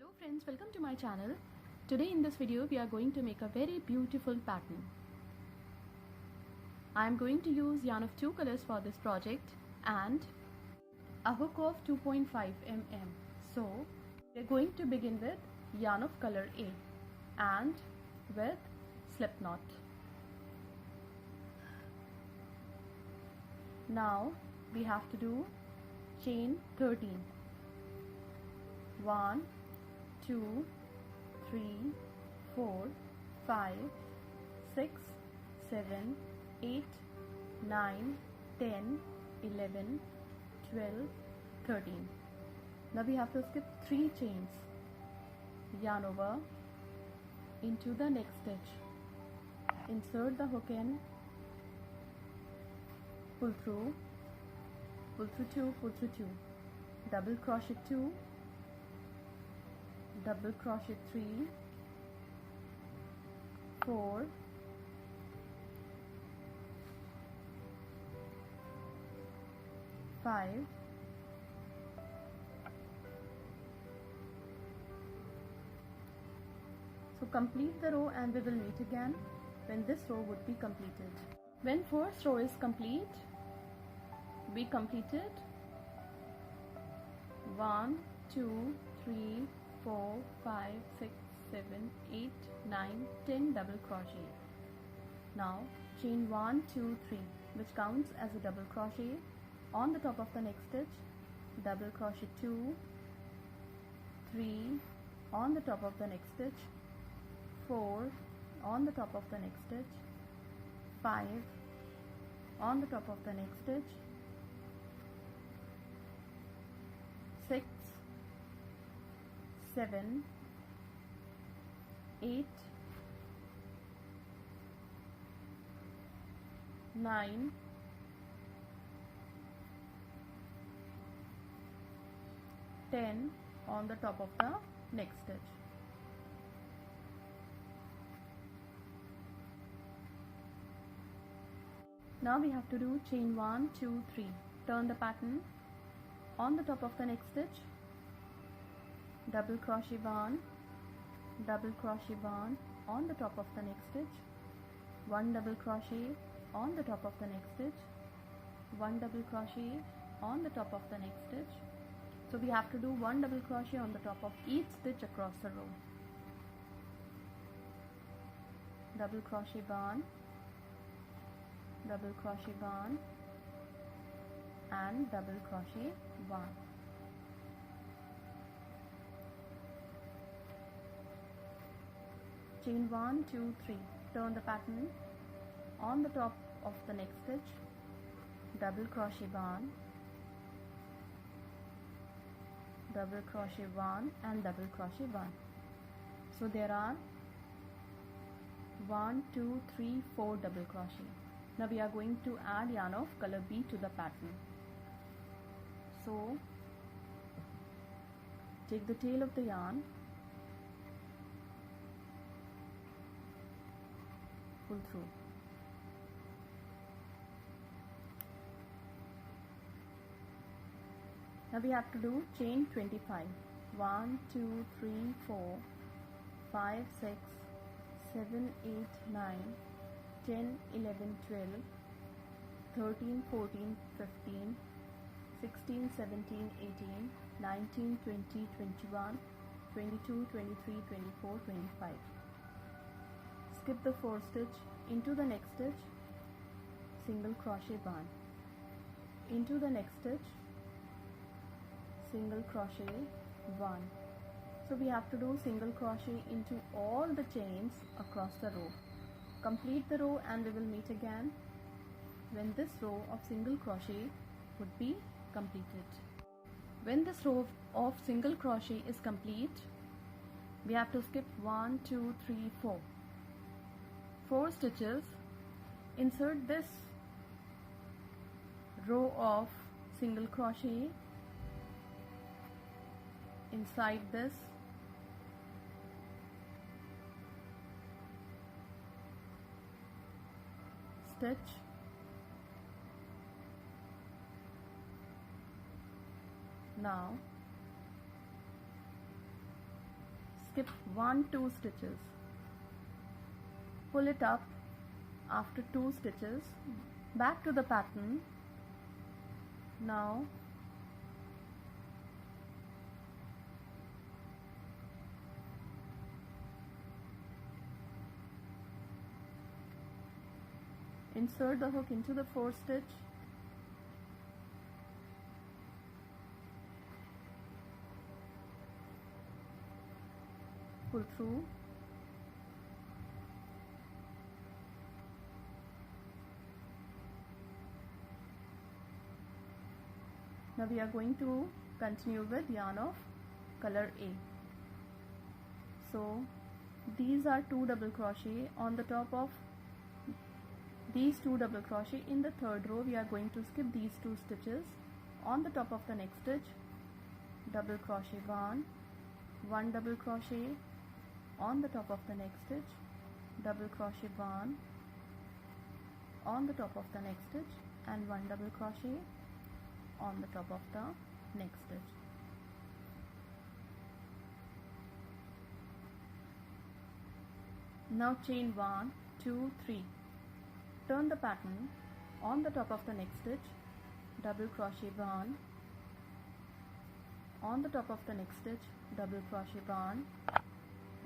Hello friends, welcome to my channel. Today in this video we are going to make a very beautiful pattern. I am going to use yarn of 2 colors for this project and a hook of 2.5 mm. So we are going to begin with yarn of color A and with slip knot. Now we have to do chain 13. 1 2 3 4 5 6 7 8 9 10 11 12 13. Now we have to skip 3 chains, yarn over into the next stitch, insert the hook in, pull through 2, pull through 2, double crochet 2, double crochet 3, 4, 5, 'So complete the row and we will meet again when this row would be completed. When first row is complete, we completed 1 2 3 4 5 6 7 8 9 10 double crochet. Now chain 1 2 3, which counts as a double crochet on the top of the next stitch, double crochet 2, 3 on the top of the next stitch, 4 on the top of the next stitch, 5 on the top of the next stitch, 6 7 8 9 10 on the top of the next stitch. Now we have to do chain 1 2 3, turn the pattern, on the top of the next stitch, double crochet 1, double crochet 1 on the top of the next stitch, 1 double crochet on the top of the next stitch, 1 double crochet on the top of the next stitch. So we have to do 1 double crochet on the top of each stitch across the row, double crochet 1, double crochet 1 and double crochet 1. Chain 1 2 3, turn the pattern, on the top of the next stitch, double crochet 1, double crochet 1 and double crochet 1. So there are 1 2 3 4 double crochet. Now we are going to add yarn of color B to the pattern. So take the tail of the yarn, pull through. Now we have to do chain 25. 1 2 3 4 5 6 7 8 9 10 11 12 13 14 15 16 17 18 19 20 21 22 23 24 25. Skip the 4th stitch, into the next stitch, single crochet 1, into the next stitch, single crochet 1. So we have to do single crochet into all the chains across the row. Complete the row and we will meet again when this row of single crochet would be completed. When this row of single crochet is complete, we have to skip 1 2 3 4 stitches, insert this row of single crochet inside this, stitch, now skip 2 stitches. Pull it up after 2 stitches, back to the pattern. Now insert the hook into the 4th stitch, pull through, now we are going to continue with yarn of color A. So these are 2 double crochet on the top of these 2 double crochet. In the 3rd row we are going to skip these 2 stitches. On the top of the next stitch, double crochet 1 double crochet, on the top of the next stitch, double crochet 1 on the top of the next stitch, and 1 double crochet on the top of the next stitch. Now chain 1 2 3, turn the pattern. On the top of the next stitch, double crochet 1, on the top of the next stitch, double crochet 1,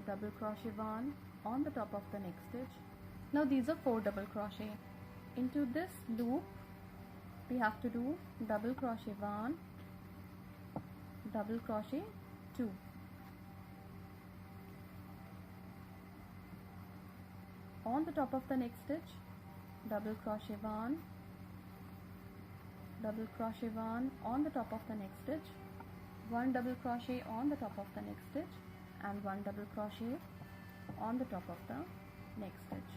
double crochet 1 on the top of the next stitch. Now these are 4 double crochet. Into this loop we have to do double crochet 1, double crochet 2, on the top of the next stitch, double crochet 1, double crochet 1 on the top of the next stitch, 1 double crochet on the top of the next stitch, and 1 double crochet on the top of the next stitch.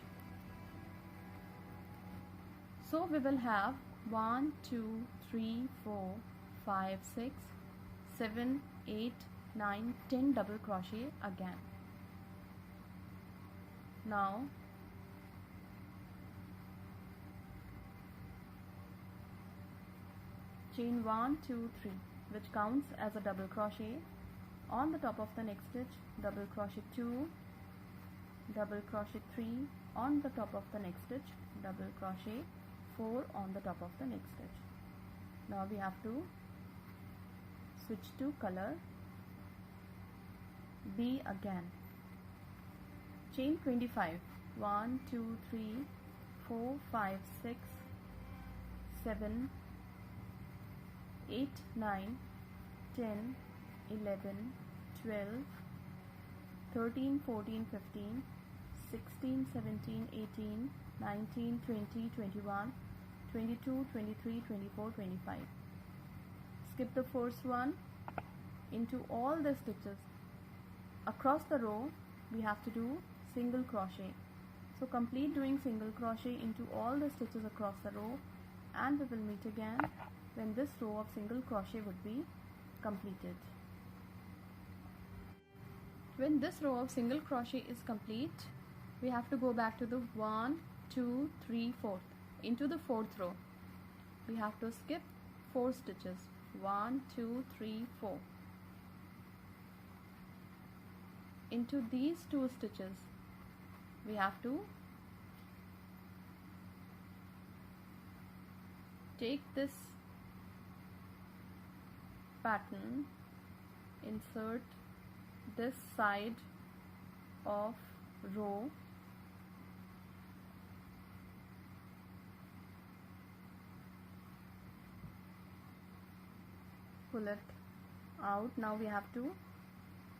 So we will have 1 2 3 4 5 6 7 8 9 10 double crochet again. Now chain 1 2 3, which counts as a double crochet. On the top of the next stitch, double crochet 2, double crochet 3 on the top of the next stitch, double crochet 4 on the top of the next stitch. Now we have to switch to color B again. Chain 25, 1 2 3 4 5 6 7 8 9 10 11 12 13 14 15 16 17 18 19 20 21 22 23 24 25. Skip the first one. Into all the stitches across the row we have to do single crochet. So complete doing single crochet into all the stitches across the row, and we will meet again when this row of single crochet would be completed. When this row of single crochet is complete, we have to go back to the 1 2 3 4. Into the 4th row we have to skip 4 stitches, 1 2 3 4. Into these 2 stitches we have to take this pattern, insert this side of row, pull it out. Now we have to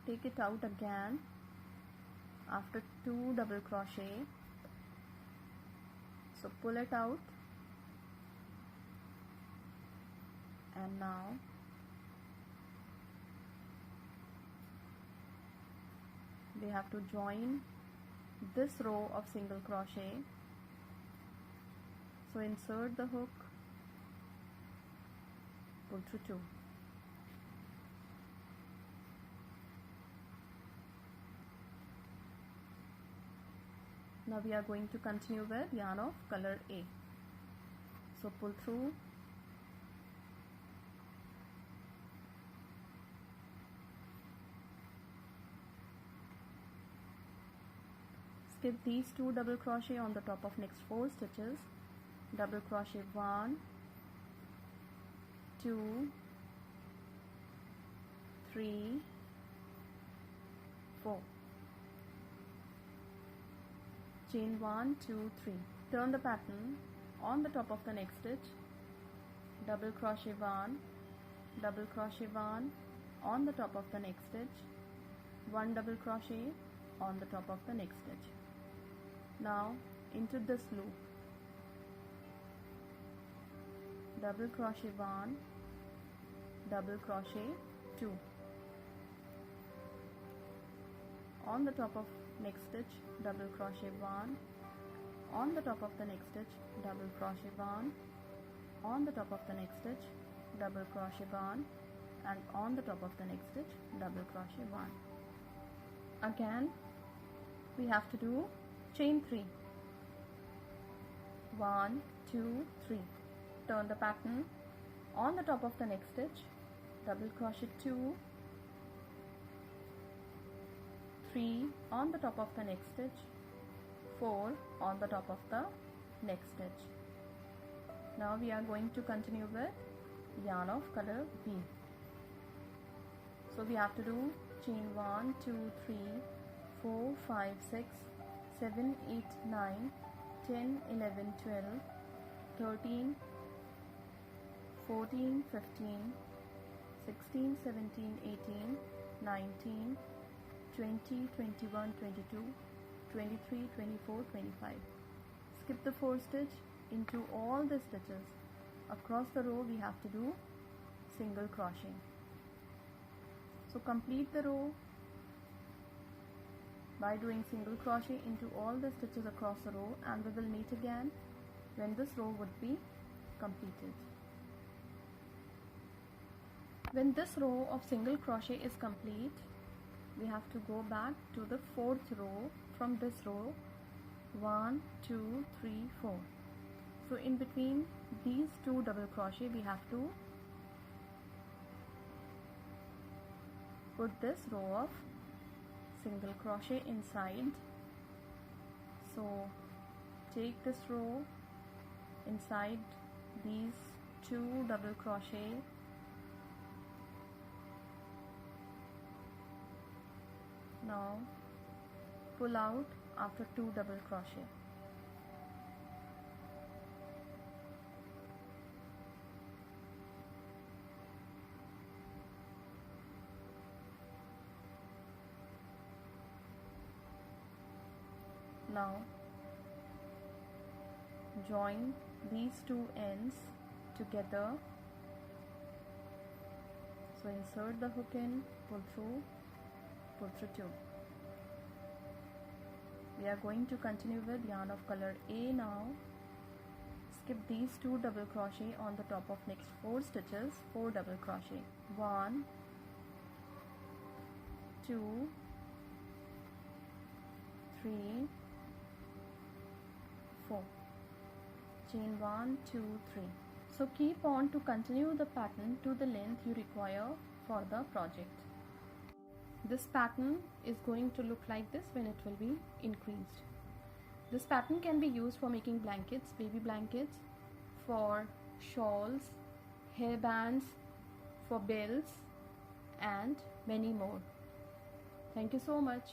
take it out again after 2 double crochet. So pull it out, and now we have to join this row of single crochet. So insert the hook, pull through 2. Now we are going to continue with yarn of color A. So pull through, skip these 2 double crochet on the top of next 4 stitches, double crochet 1, 2, 3, 4, chain 1, 2, 3, turn the pattern on the top of the next stitch, double crochet 1, double crochet 1 on the top of the next stitch, 1 double crochet on the top of the next stitch. Now into this loop, double crochet 1, double crochet 2, on the top of next stitch, double crochet 1, on the top of the next stitch, double crochet 1, on the top of the next stitch, double crochet 1, and on the top of the next stitch, double crochet 1. Again we have to do chain 3, 1, 2, 3, turn the pattern on the top of the next stitch, double crochet 2, 3 on the top of the next stitch, 4 on the top of the next stitch. Now we are going to continue with yarn of color B. So we have to do chain 1, 2, 3, 4, 5, 6, 7, 8, 9, 10, 11, 12, 13, 14, 15, 16, 17, 18, 19, 20, 21, 22, 23, 24, 25. Skip the 4 stitch into all the stitches. Across the row we have to do single crochet. So complete the row by doing single crochet into all the stitches across the row, and we will meet again when this row would be completed. When this row of single crochet is complete, we have to go back to the 4th row from this row, 1, 2, 3, 4. So in between these 2 double crochet we have to put this row of single crochet inside. So take this row inside these 2 double crochet, now pull out after 2 double crochet. Now join these 2 ends together. So insert the hook in, pull through 2. We are going to continue with yarn of color A now. Skip these 2 double crochet on the top of next 4 stitches, 4 double crochet, 1, 2, 3, 4, chain 1, 2, 3. So keep on to continue the pattern to the length you require for the project. This pattern is going to look like this when it will be increased. This pattern can be used for making blankets, baby blankets, for shawls, hairbands, for belts, and many more. Thank you so much.